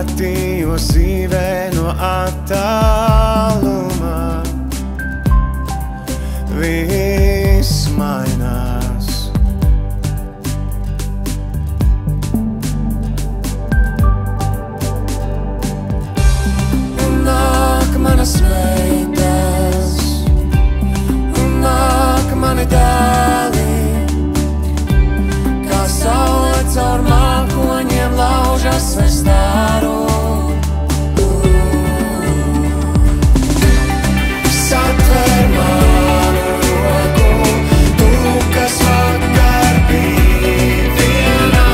skatījos dzīvē no attāluma. Viss mainās. Un nāk manas meitas, un nāk mani dēli, kā saule caur mākoņiem laužas es tāru. Satver manu roku, tu, kas vakar bija vienā,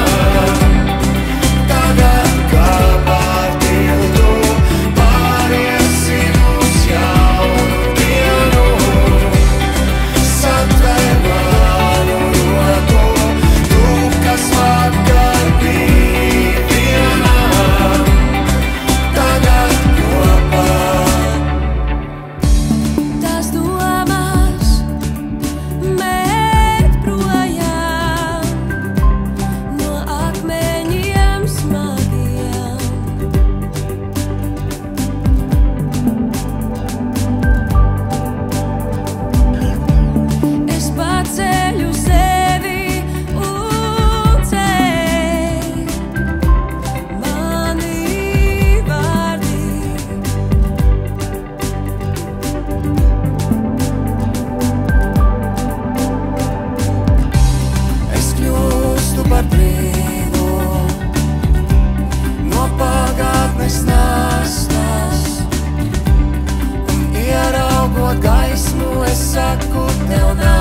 tagad kā pār tiltu pāriesim uz jaunu dienu. Satver manu roku, tu, kas vakar bija vienā, tagad kopā. Tās domas met projām no akmeņiem smagiem. Es paceļu sevi un ceļ mani vārdi. Es kļūstu par brīvu no pagātnes nastas, un ieraugot gaismu, es saku tev nāk.